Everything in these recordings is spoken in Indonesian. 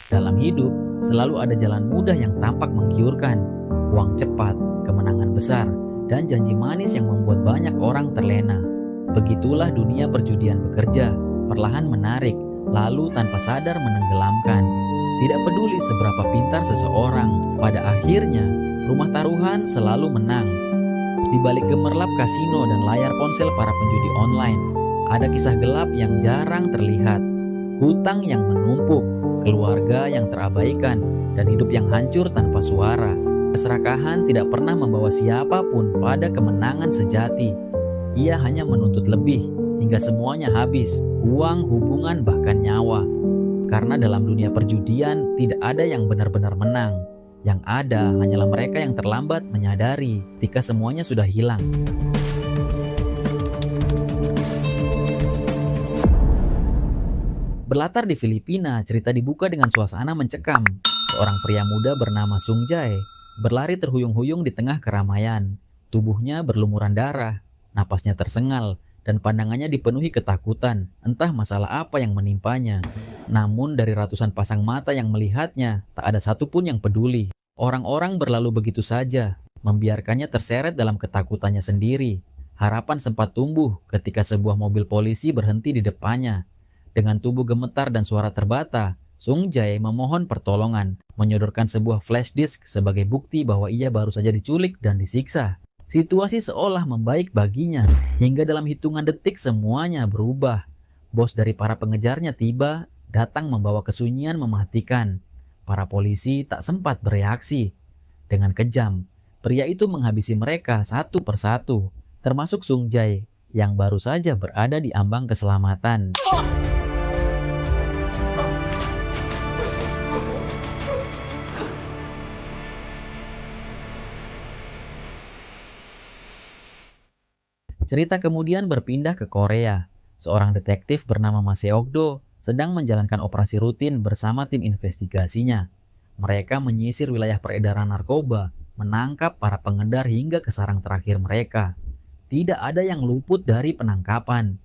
Dalam hidup, selalu ada jalan mudah yang tampak menggiurkan, uang cepat, kemenangan besar, dan janji manis yang membuat banyak orang terlena. Begitulah dunia perjudian bekerja, perlahan menarik, lalu tanpa sadar menenggelamkan. Tidak peduli seberapa pintar seseorang, pada akhirnya rumah taruhan selalu menang. Di balik gemerlap kasino dan layar ponsel para penjudi online, ada kisah gelap yang jarang terlihat. Hutang yang menumpuk, keluarga yang terabaikan, dan hidup yang hancur tanpa suara. Keserakahan tidak pernah membawa siapapun pada kemenangan sejati. Ia hanya menuntut lebih, hingga semuanya habis, uang, hubungan, bahkan nyawa. Karena dalam dunia perjudian tidak ada yang benar-benar menang. Yang ada hanyalah mereka yang terlambat menyadari ketika semuanya sudah hilang. Berlatar di Filipina, cerita dibuka dengan suasana mencekam. Seorang pria muda bernama Sung Jae berlari terhuyung-huyung di tengah keramaian. Tubuhnya berlumuran darah, napasnya tersengal, dan pandangannya dipenuhi ketakutan, entah masalah apa yang menimpanya. Namun dari ratusan pasang mata yang melihatnya, tak ada satupun yang peduli. Orang-orang berlalu begitu saja, membiarkannya terseret dalam ketakutannya sendiri. Harapan sempat tumbuh ketika sebuah mobil polisi berhenti di depannya. Dengan tubuh gemetar dan suara terbata, Sung Jae memohon pertolongan, menyodorkan sebuah flash disk sebagai bukti bahwa ia baru saja diculik dan disiksa. Situasi seolah membaik baginya, hingga dalam hitungan detik semuanya berubah. Bos dari para pengejarnya tiba, datang membawa kesunyian mematikan. Para polisi tak sempat bereaksi. Dengan kejam, pria itu menghabisi mereka satu persatu, termasuk Sung Jae, yang baru saja berada di ambang keselamatan. Cerita kemudian berpindah ke Korea. Seorang detektif bernama Ma Seok-do sedang menjalankan operasi rutin bersama tim investigasinya. Mereka menyisir wilayah peredaran narkoba, menangkap para pengedar hingga ke sarang terakhir mereka. Tidak ada yang luput dari penangkapan.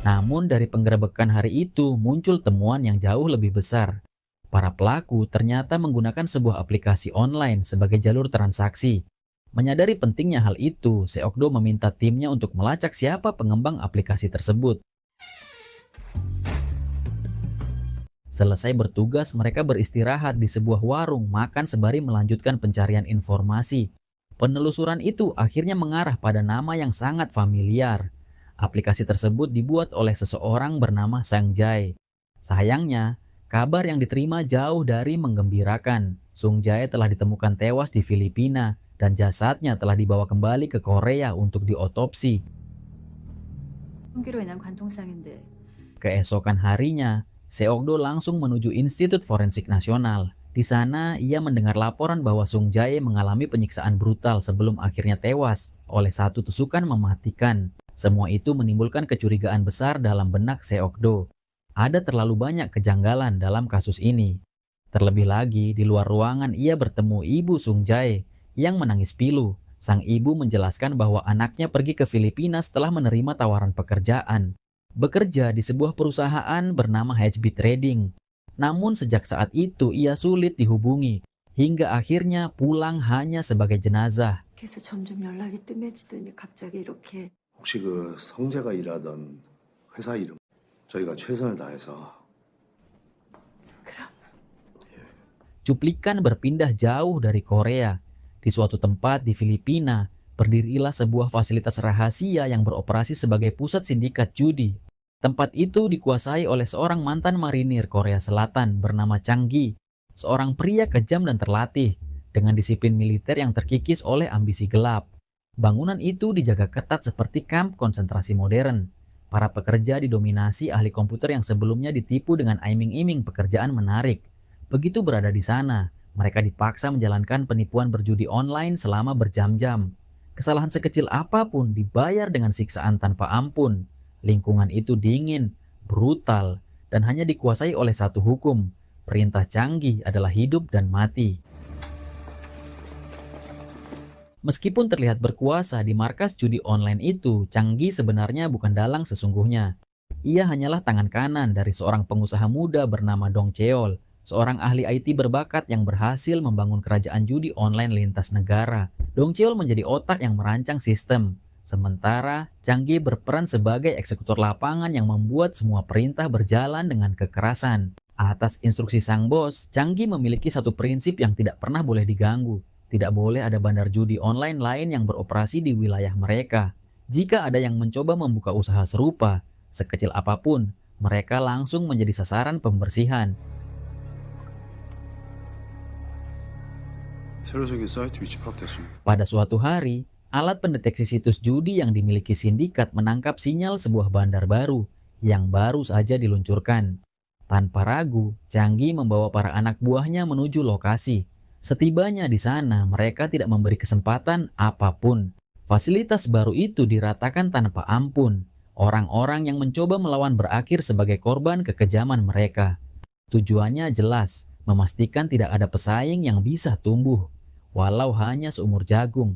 Namun dari penggerebekan hari itu muncul temuan yang jauh lebih besar. Para pelaku ternyata menggunakan sebuah aplikasi online sebagai jalur transaksi. Menyadari pentingnya hal itu, Seok-do meminta timnya untuk melacak siapa pengembang aplikasi tersebut. Selesai bertugas, mereka beristirahat di sebuah warung makan sembari melanjutkan pencarian informasi. Penelusuran itu akhirnya mengarah pada nama yang sangat familiar. Aplikasi tersebut dibuat oleh seseorang bernama Sang Jae. Sayangnya, kabar yang diterima jauh dari menggembirakan. Sung Jae telah ditemukan tewas di Filipina dan jasadnya telah dibawa kembali ke Korea untuk diotopsi. Keesokan harinya, Seok-do langsung menuju Institut Forensik Nasional. Di sana, ia mendengar laporan bahwa Sung Jae mengalami penyiksaan brutal sebelum akhirnya tewas oleh satu tusukan mematikan. Semua itu menimbulkan kecurigaan besar dalam benak Seok-do. Ada terlalu banyak kejanggalan dalam kasus ini. Terlebih lagi, di luar ruangan ia bertemu ibu Sung Jae yang menangis pilu. Sang ibu menjelaskan bahwa anaknya pergi ke Filipina setelah menerima tawaran pekerjaan. Bekerja di sebuah perusahaan bernama HB Trading. Namun sejak saat itu ia sulit dihubungi, hingga akhirnya pulang hanya sebagai jenazah. 혹시 그 성재가 일하던 회사 이름 저희가 최선을 다해서. Cuplikan berpindah jauh dari Korea. Di suatu tempat di Filipina, berdirilah sebuah fasilitas rahasia yang beroperasi sebagai pusat sindikat judi. Tempat itu dikuasai oleh seorang mantan marinir Korea Selatan bernama Chang Gi, seorang pria kejam dan terlatih, dengan disiplin militer yang terkikis oleh ambisi gelap. Bangunan itu dijaga ketat seperti kamp konsentrasi modern. Para pekerja didominasi ahli komputer yang sebelumnya ditipu dengan iming-iming pekerjaan menarik. Begitu berada di sana, mereka dipaksa menjalankan penipuan berjudi online selama berjam-jam. Kesalahan sekecil apapun dibayar dengan siksaan tanpa ampun. Lingkungan itu dingin, brutal, dan hanya dikuasai oleh satu hukum. Perintah canggih adalah hidup dan mati. Meskipun terlihat berkuasa di markas judi online itu, Changgi sebenarnya bukan dalang sesungguhnya. Ia hanyalah tangan kanan dari seorang pengusaha muda bernama Dong Cheol, seorang ahli IT berbakat yang berhasil membangun kerajaan judi online lintas negara. Dong Cheol menjadi otak yang merancang sistem, sementara Changgi berperan sebagai eksekutor lapangan yang membuat semua perintah berjalan dengan kekerasan. Atas instruksi sang bos, Changgi memiliki satu prinsip yang tidak pernah boleh diganggu. Tidak boleh ada bandar judi online lain yang beroperasi di wilayah mereka. Jika ada yang mencoba membuka usaha serupa, sekecil apapun, mereka langsung menjadi sasaran pembersihan. 새로 생긴 사이트 위치 파악됐습니다. Pada suatu hari, alat pendeteksi situs judi yang dimiliki sindikat menangkap sinyal sebuah bandar baru yang baru saja diluncurkan. Tanpa ragu, Changgi membawa para anak buahnya menuju lokasi. Setibanya di sana, mereka tidak memberi kesempatan apapun. Fasilitas baru itu diratakan tanpa ampun. Orang-orang yang mencoba melawan berakhir sebagai korban kekejaman mereka. Tujuannya jelas, memastikan tidak ada pesaing yang bisa tumbuh, walau hanya seumur jagung.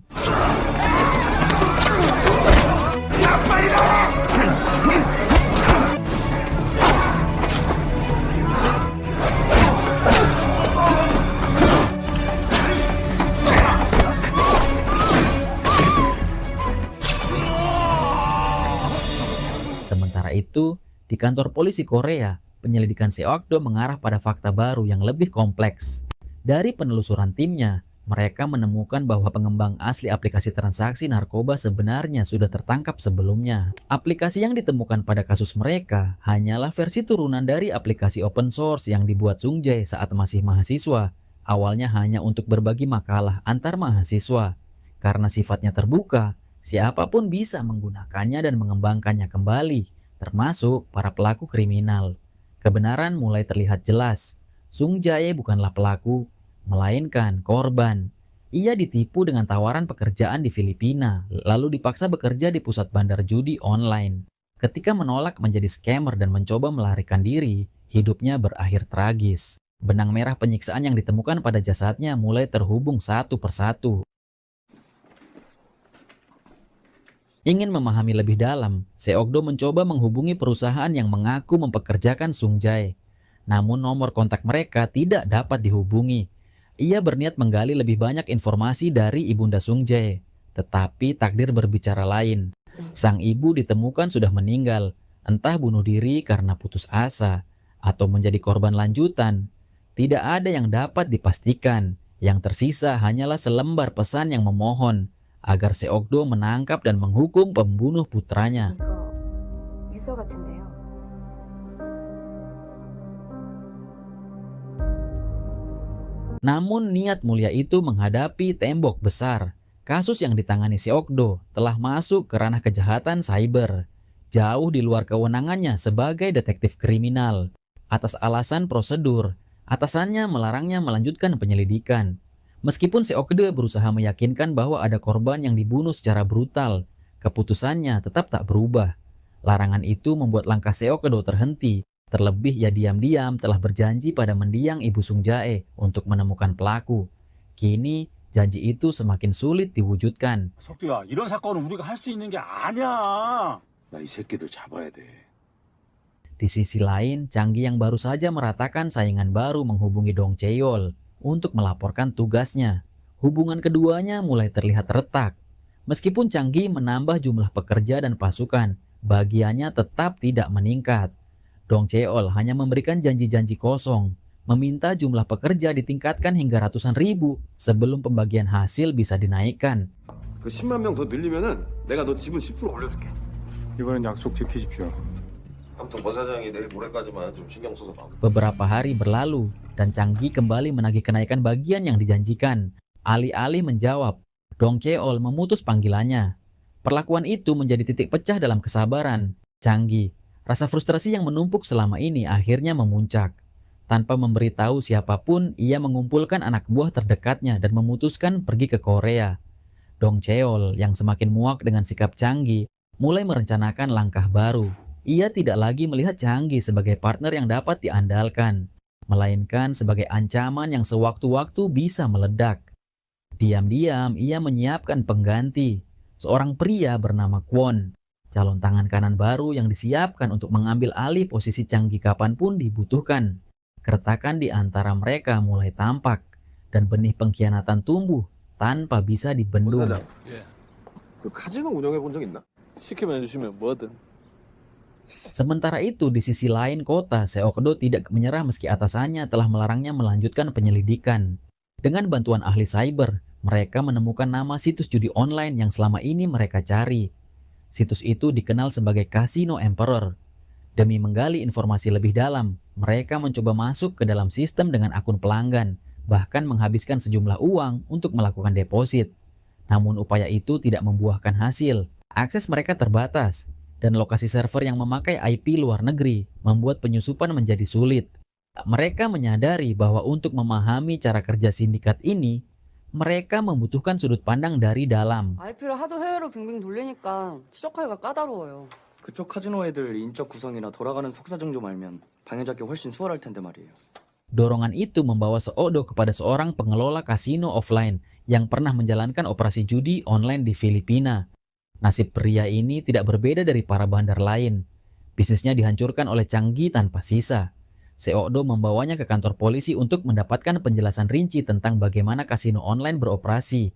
Sementara itu, di kantor polisi Korea, penyelidikan Seokdo mengarah pada fakta baru yang lebih kompleks. Dari penelusuran timnya, mereka menemukan bahwa pengembang asli aplikasi transaksi narkoba sebenarnya sudah tertangkap sebelumnya. Aplikasi yang ditemukan pada kasus mereka hanyalah versi turunan dari aplikasi open source yang dibuat Sung Jae saat masih mahasiswa. Awalnya hanya untuk berbagi makalah antar mahasiswa. Karena sifatnya terbuka, siapapun bisa menggunakannya dan mengembangkannya kembali, termasuk para pelaku kriminal. Kebenaran mulai terlihat jelas. Sung Jae bukanlah pelaku, melainkan korban. Ia ditipu dengan tawaran pekerjaan di Filipina, lalu dipaksa bekerja di pusat bandar judi online. Ketika menolak menjadi scammer dan mencoba melarikan diri, hidupnya berakhir tragis. Benang merah penyiksaan yang ditemukan pada jasadnya mulai terhubung satu persatu. Ingin memahami lebih dalam, Seokdo mencoba menghubungi perusahaan yang mengaku mempekerjakan Sung Jae. Namun nomor kontak mereka tidak dapat dihubungi. Ia berniat menggali lebih banyak informasi dari ibunda Sung Jae. Tetapi takdir berbicara lain. Sang ibu ditemukan sudah meninggal, entah bunuh diri karena putus asa, atau menjadi korban lanjutan. Tidak ada yang dapat dipastikan. Yang tersisa hanyalah selembar pesan yang memohon agar Seokdo menangkap dan menghukum pembunuh putranya. 이거 유서 같은데요. Namun niat mulia itu menghadapi tembok besar. Kasus yang ditangani Seokdo telah masuk ke ranah kejahatan cyber, jauh di luar kewenangannya sebagai detektif kriminal. Atas alasan prosedur, atasannya melarangnya melanjutkan penyelidikan. Meskipun Seokdo berusaha meyakinkan bahwa ada korban yang dibunuh secara brutal, keputusannya tetap tak berubah. Larangan itu membuat langkah Seokdo terhenti. Terlebih ia diam-diam telah berjanji pada mendiang ibu Sung Jae untuk menemukan pelaku. Kini janji itu semakin sulit diwujudkan. 석두야, 이런 사건은 우리가 할 수 있는 게 아니야. 나 이 새끼들 잡아야 돼. Di sisi lain, Changgi yang baru saja meratakan saingan baru menghubungi Dong Cheol untuk melaporkan tugasnya. Hubungan keduanya mulai terlihat retak. Meskipun Changgi menambah jumlah pekerja dan pasukan, bagiannya tetap tidak meningkat. Dong Cheol hanya memberikan janji-janji kosong, meminta jumlah pekerja ditingkatkan hingga ratusan ribu sebelum pembagian hasil bisa dinaikkan. 그 10만 명 더 늘리면은 내가 너 지분 10% 올려줄게. 이번엔 약속 지키십시오. 아무튼 권 사장이 내일 모레까지만 좀 신경 써서 봐. Beberapa hari berlalu dan Changgi kembali menagih kenaikan bagian yang dijanjikan. Alih-alih menjawab, Dong Cheol memutus panggilannya. Perlakuan itu menjadi titik pecah dalam kesabaran Changgi. Rasa frustrasi yang menumpuk selama ini akhirnya memuncak. Tanpa memberitahu siapapun, ia mengumpulkan anak buah terdekatnya dan memutuskan pergi ke Korea. Dong Cheol yang semakin muak dengan sikap Changgi mulai merencanakan langkah baru. Ia tidak lagi melihat Changgi sebagai partner yang dapat diandalkan, melainkan sebagai ancaman yang sewaktu-waktu bisa meledak. Diam-diam ia menyiapkan pengganti, seorang pria bernama Kwon, calon tangan kanan baru yang disiapkan untuk mengambil alih posisi Changgi kapanpun dibutuhkan. Keretakan di antara mereka mulai tampak, dan benih pengkhianatan tumbuh tanpa bisa dibendung. 사장, 예. 그 카지노 운영해 본 적 있나? 시키면 해주시면 뭐든. Sementara itu, di sisi lain kota, Seokdo tidak menyerah meski atasannya telah melarangnya melanjutkan penyelidikan. Dengan bantuan ahli cyber, mereka menemukan nama situs judi online yang selama ini mereka cari. Situs itu dikenal sebagai Casino Emperor. Demi menggali informasi lebih dalam, mereka mencoba masuk ke dalam sistem dengan akun pelanggan, bahkan menghabiskan sejumlah uang untuk melakukan deposit. Namun upaya itu tidak membuahkan hasil. Akses mereka terbatas, dan lokasi server yang memakai IP luar negeri membuat penyusupan menjadi sulit. Mereka menyadari bahwa untuk memahami cara kerja sindikat ini, mereka membutuhkan sudut pandang dari dalam. IP를 하도 해외로 빙빙 돌리니까 추적하기가 까다로워요. 그쪽 카지노 애들 인적 구성이나 돌아가는 속사정 좀 알면 방해잡기 훨씬 수월할 텐데 말이에요. Dorongan itu membawa Seokdo kepada seorang pengelola kasino offline yang pernah menjalankan operasi judi online di Filipina. Nasib pria ini tidak berbeda dari para bandar lain. Bisnisnya dihancurkan oleh Changgi tanpa sisa. Seokdo membawanya ke kantor polisi untuk mendapatkan penjelasan rinci tentang bagaimana kasino online beroperasi.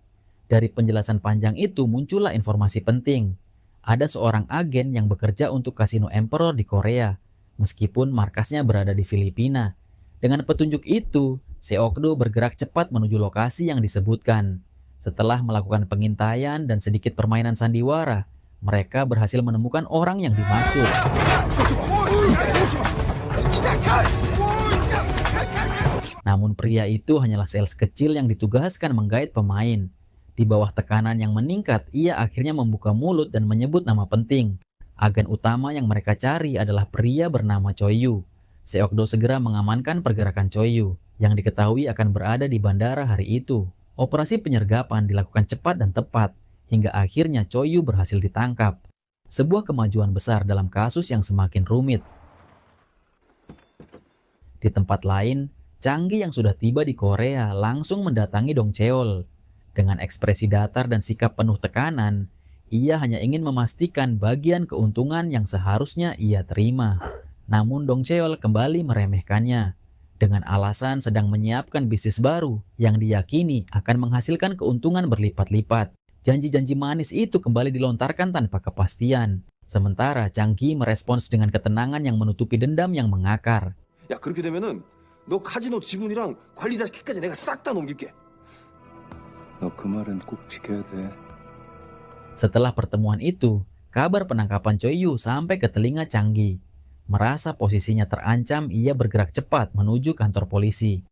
Dari penjelasan panjang itu muncullah informasi penting. Ada seorang agen yang bekerja untuk Casino Emperor di Korea, meskipun markasnya berada di Filipina. Dengan petunjuk itu, Seokdo bergerak cepat menuju lokasi yang disebutkan. Setelah melakukan pengintaian dan sedikit permainan sandiwara, mereka berhasil menemukan orang yang dimaksud. Namun pria itu hanyalah sales kecil yang ditugaskan menggait pemain. Di bawah tekanan yang meningkat, ia akhirnya membuka mulut dan menyebut nama penting. Agen utama yang mereka cari adalah pria bernama Choi Yu. Seokdo segera mengamankan pergerakan Choi Yu, yang diketahui akan berada di bandara hari itu. Operasi penyergapan dilakukan cepat dan tepat, hingga akhirnya Choi Yu berhasil ditangkap. Sebuah kemajuan besar dalam kasus yang semakin rumit. Di tempat lain, Changgi yang sudah tiba di Korea langsung mendatangi Dong Cheol. Dengan ekspresi datar dan sikap penuh tekanan, ia hanya ingin memastikan bagian keuntungan yang seharusnya ia terima. Namun Dong Cheol kembali meremehkannya dengan alasan sedang menyiapkan bisnis baru yang diyakini akan menghasilkan keuntungan berlipat-lipat. Janji-janji manis itu kembali dilontarkan tanpa kepastian. Sementara Changgi merespons dengan ketenangan yang menutupi dendam yang mengakar. 야, 그렇게 되면은 너 카지노 지분이랑 관리자 키까지 내가 싹 다 넘길게. 너 그 말은 꼭 지켜야 돼. Setelah pertemuan itu, kabar penangkapan Choi Yu sampai ke telinga Changgi. Merasa posisinya terancam, ia bergerak cepat menuju kantor polisi.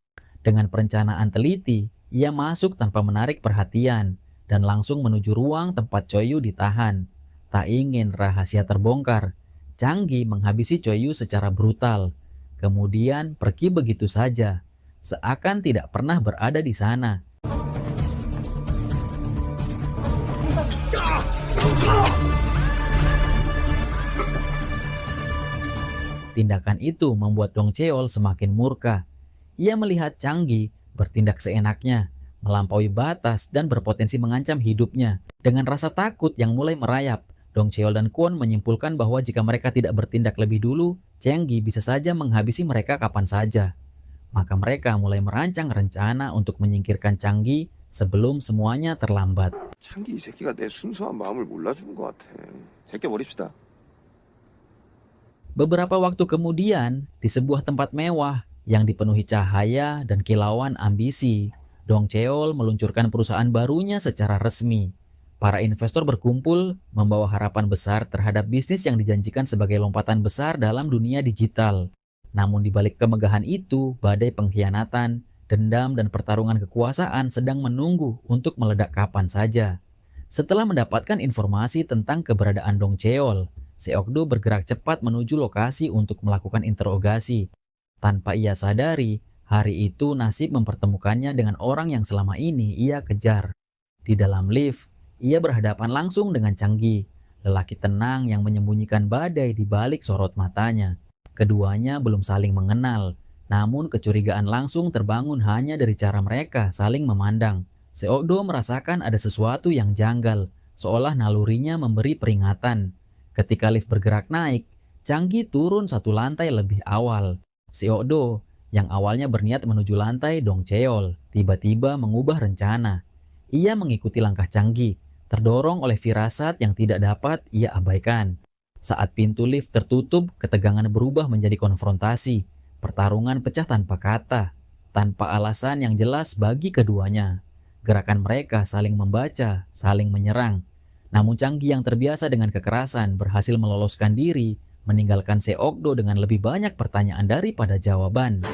Dengan perencanaan teliti, ia masuk tanpa menarik perhatian dan langsung menuju ruang tempat Choi Yu ditahan. Tak ingin rahasia terbongkar, Changgi menghabisi Choi Yu secara brutal. Kemudian pergi begitu saja, seakan tidak pernah berada di sana. Tindakan itu membuat Dong Cheol semakin murka. Ia melihat Changgi bertindak seenaknya, melampaui batas dan berpotensi mengancam hidupnya. Dengan rasa takut yang mulai merayap, Dong Cheol dan Kwon menyimpulkan bahwa jika mereka tidak bertindak lebih dulu, Changgi bisa saja menghabisi mereka kapan saja. Maka mereka mulai merancang rencana untuk menyingkirkan Changgi sebelum semuanya terlambat. 창기 이 새끼가 내 순수한 마음을 몰라주는 것 같아. 제껴버립시다. Beberapa waktu kemudian, di sebuah tempat mewah yang dipenuhi cahaya dan kilauan ambisi, Dong Cheol meluncurkan perusahaan barunya secara resmi. Para investor berkumpul membawa harapan besar terhadap bisnis yang dijanjikan sebagai lompatan besar dalam dunia digital. Namun di balik kemegahan itu, badai pengkhianatan, dendam dan pertarungan kekuasaan sedang menunggu untuk meledak kapan saja. Setelah mendapatkan informasi tentang keberadaan Dong Cheol, Seokdo bergerak cepat menuju lokasi untuk melakukan interogasi. Tanpa ia sadari, hari itu nasib mempertemukannya dengan orang yang selama ini ia kejar. Di dalam lift, ia berhadapan langsung dengan Changgi, lelaki tenang yang menyembunyikan badai di balik sorot matanya. Keduanya belum saling mengenal, namun kecurigaan langsung terbangun hanya dari cara mereka saling memandang. Seokdo merasakan ada sesuatu yang janggal, seolah nalurinya memberi peringatan. Ketika lift bergerak naik, Changgi turun satu lantai lebih awal. Seokdo, yang awalnya berniat menuju lantai Dongcheol, tiba-tiba mengubah rencana. Ia mengikuti langkah Changgi, terdorong oleh firasat yang tidak dapat ia abaikan. Saat pintu lift tertutup, ketegangan berubah menjadi konfrontasi. Pertarungan pecah tanpa kata, tanpa alasan yang jelas bagi keduanya. Gerakan mereka saling membaca, saling menyerang. Namun Changgi yang terbiasa dengan kekerasan berhasil meloloskan diri, meninggalkan Seokdo dengan lebih banyak pertanyaan daripada jawaban.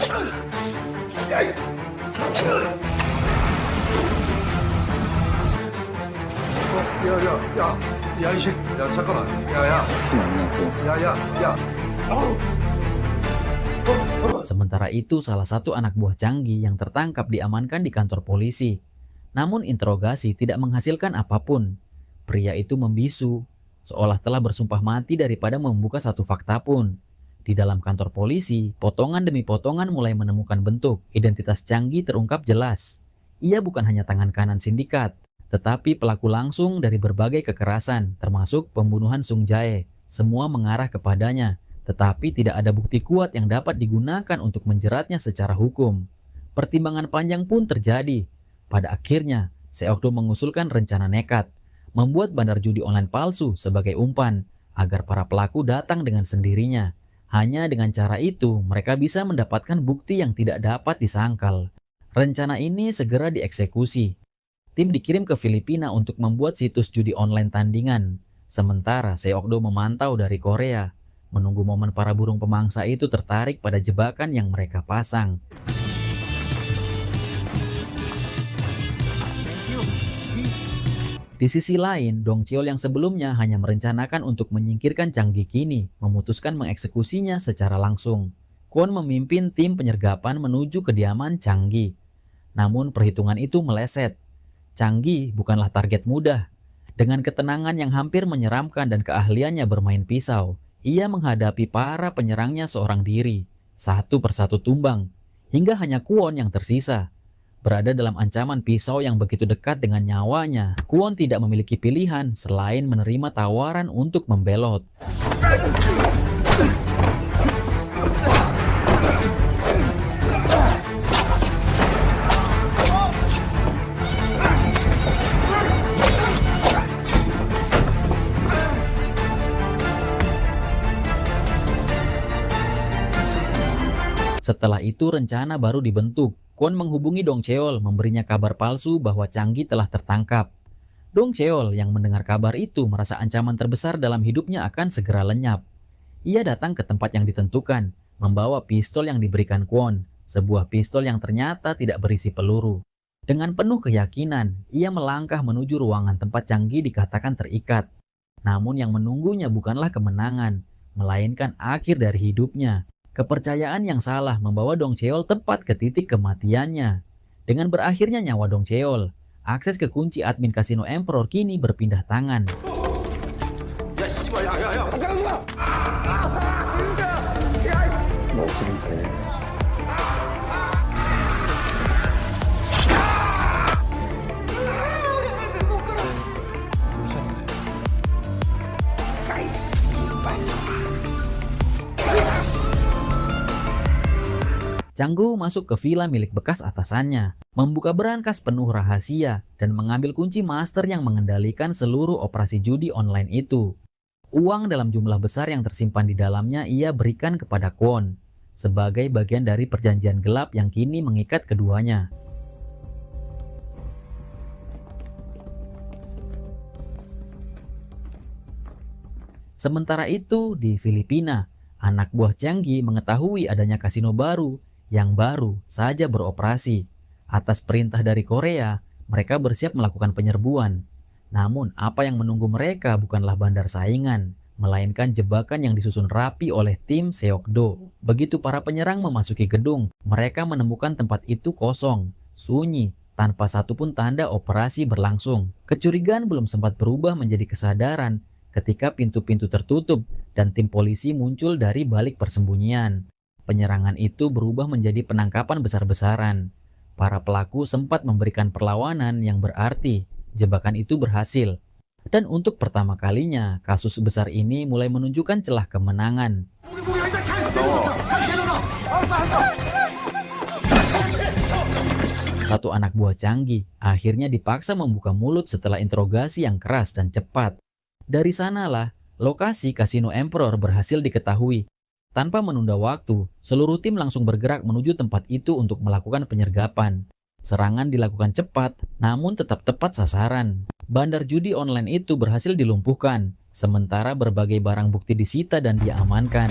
이 새끼. 야, 잠깐만. 야. Sementara itu, salah satu anak buah Changgi yang tertangkap diamankan di kantor polisi. Namun interogasi tidak menghasilkan apapun. Pria itu membisu, seolah telah bersumpah mati daripada membuka satu fakta pun. Di dalam kantor polisi, potongan demi potongan mulai menemukan bentuk. Identitas Changgi terungkap jelas. Ia bukan hanya tangan kanan sindikat, tetapi pelaku langsung dari berbagai kekerasan, termasuk pembunuhan Sung Jae. Semua mengarah kepadanya, tetapi tidak ada bukti kuat yang dapat digunakan untuk menjeratnya secara hukum. Pertimbangan panjang pun terjadi. Pada akhirnya, Seokdo mengusulkan rencana nekat, membuat bandar judi online palsu sebagai umpan, agar para pelaku datang dengan sendirinya. Hanya dengan cara itu, mereka bisa mendapatkan bukti yang tidak dapat disangkal. Rencana ini segera dieksekusi. Tim dikirim ke Filipina untuk membuat situs judi online tandingan. Sementara Seokdo memantau dari Korea, menunggu momen para burung pemangsa itu tertarik pada jebakan yang mereka pasang. Di sisi lain, Dongcheol yang sebelumnya hanya merencanakan untuk menyingkirkan Changgi kini memutuskan mengeksekusinya secara langsung. Kwon memimpin tim penyergapan menuju kediaman Changgi. Namun perhitungan itu meleset. Changgi bukanlah target mudah. Dengan ketenangan yang hampir menyeramkan dan keahliannya bermain pisau, ia menghadapi para penyerangnya seorang diri, satu persatu tumbang, hingga hanya Kwon yang tersisa. Berada dalam ancaman pisau yang begitu dekat dengan nyawanya, Kwon tidak memiliki pilihan selain menerima tawaran untuk membelot. Setelah itu rencana baru dibentuk. Kwon menghubungi Dongcheol memberinya kabar palsu bahwa Changgi telah tertangkap. Dongcheol yang mendengar kabar itu merasa ancaman terbesar dalam hidupnya akan segera lenyap. Ia datang ke tempat yang ditentukan, membawa pistol yang diberikan Kwon, sebuah pistol yang ternyata tidak berisi peluru. Dengan penuh keyakinan, ia melangkah menuju ruangan tempat Changgi dikatakan terikat. Namun yang menunggunya bukanlah kemenangan, melainkan akhir dari hidupnya. Kepercayaan yang salah membawa Dongcheol tepat ke titik kematiannya. Dengan berakhirnya nyawa Dongcheol, akses ke kunci admin kasino Emperor kini berpindah tangan. Changgu masuk ke villa milik bekas atasannya, membuka berangkas penuh rahasia, dan mengambil kunci master yang mengendalikan seluruh operasi judi online itu. Uang dalam jumlah besar yang tersimpan di dalamnya ia berikan kepada Kwon, sebagai bagian dari perjanjian gelap yang kini mengikat keduanya. Sementara itu, di Filipina, anak buah Changgi mengetahui adanya kasino baru yang baru saja beroperasi. Atas perintah dari Korea, mereka bersiap melakukan penyerbuan. Namun, apa yang menunggu mereka bukanlah bandar saingan, melainkan jebakan yang disusun rapi oleh tim Seokdo. Begitu para penyerang memasuki gedung, mereka menemukan tempat itu kosong, sunyi, tanpa satupun tanda operasi berlangsung. Kecurigaan belum sempat berubah menjadi kesadaran ketika pintu-pintu tertutup dan tim polisi muncul dari balik persembunyian. Penyerangan itu berubah menjadi penangkapan besar-besaran. para pelaku sempat memberikan perlawanan yang berarti. Jebakan itu berhasil. Dan untuk pertama kalinya, kasus sebesar ini mulai menunjukkan celah kemenangan. Satu anak buah Changi akhirnya dipaksa membuka mulut setelah interogasi yang keras dan cepat. Dari sanalah, lokasi Kasino Emperor berhasil diketahui. Tanpa menunda waktu, seluruh tim langsung bergerak menuju tempat itu untuk melakukan penyergapan. Serangan dilakukan cepat, namun tetap tepat sasaran. Bandar judi online itu berhasil dilumpuhkan, sementara berbagai barang bukti disita dan diamankan.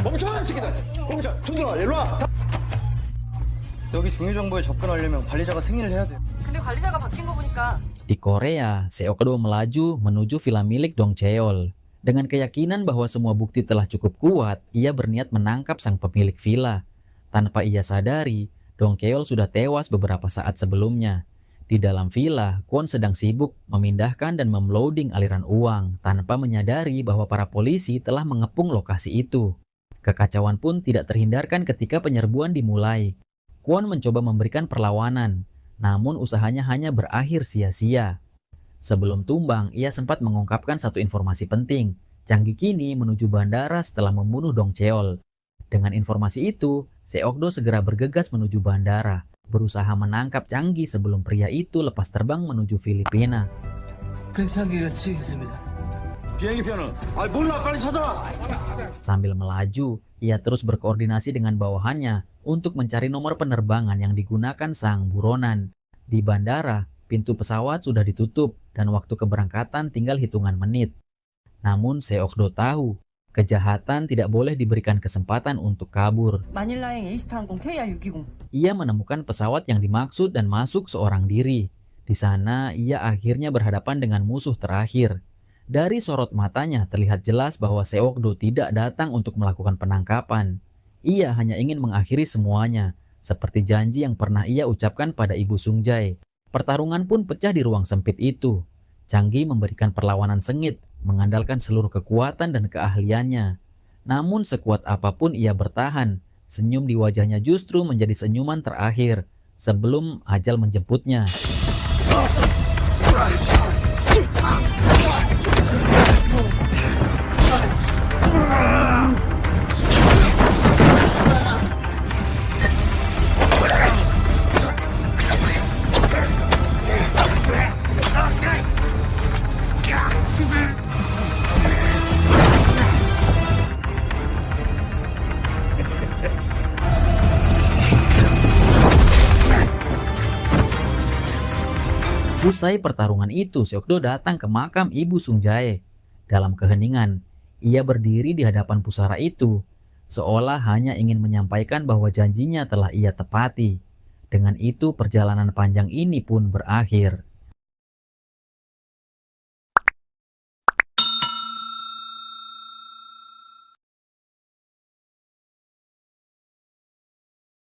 여기 중요 정보에 접근하려면 관리자가 승인을 해야 돼. 근데 관리자가 바뀐 거 보니까 Di Korea, Seokdo melaju menuju villa milik Dong Cheol. Dengan keyakinan bahwa semua bukti telah cukup kuat, ia berniat menangkap sang pemilik villa. Tanpa ia sadari, Dong Cheol sudah tewas beberapa saat sebelumnya. Di dalam villa, Kwon sedang sibuk memindahkan dan memloading aliran uang tanpa menyadari bahwa para polisi telah mengepung lokasi itu. Kekacauan pun tidak terhindarkan ketika penyerbuan dimulai. Kwon mencoba memberikan perlawanan, namun usahanya hanya berakhir sia-sia. Sebelum tumbang, ia sempat mengungkapkan satu informasi penting. Changi kini menuju bandara setelah membunuh Dong Cheol. Dengan informasi itu, Seokdo segera bergegas menuju bandara, berusaha menangkap Changi sebelum pria itu lepas terbang menuju Filipina. 비행기표는 몰라 빨리 찾아라. Sambil melaju, ia terus berkoordinasi dengan bawahannya untuk mencari nomor penerbangan yang digunakan sang buronan. Di bandara, pintu pesawat sudah ditutup dan waktu keberangkatan tinggal hitungan menit. Namun Seokdo tahu, kejahatan tidak boleh diberikan kesempatan untuk kabur. 마닐라행 에이스타항공 KR620. Ia menemukan pesawat yang dimaksud dan masuk seorang diri. Di sana, ia akhirnya berhadapan dengan musuh terakhir. Dari sorot matanya terlihat jelas bahwa Seokdo tidak datang untuk melakukan penangkapan. Ia hanya ingin mengakhiri semuanya, seperti janji yang pernah ia ucapkan pada Ibu Sungjae. Pertarungan pun pecah di ruang sempit itu. Changi memberikan perlawanan sengit, mengandalkan seluruh kekuatan dan keahliannya. Namun sekuat apapun ia bertahan, senyum di wajahnya justru menjadi senyuman terakhir, sebelum ajal menjemputnya. Usai pertarungan itu, Seokdo datang ke makam Ibu Sungjae. Dalam keheningan, ia berdiri di hadapan pusara itu, seolah hanya ingin menyampaikan bahwa janjinya telah ia tepati. Dengan itu, perjalanan panjang ini pun berakhir.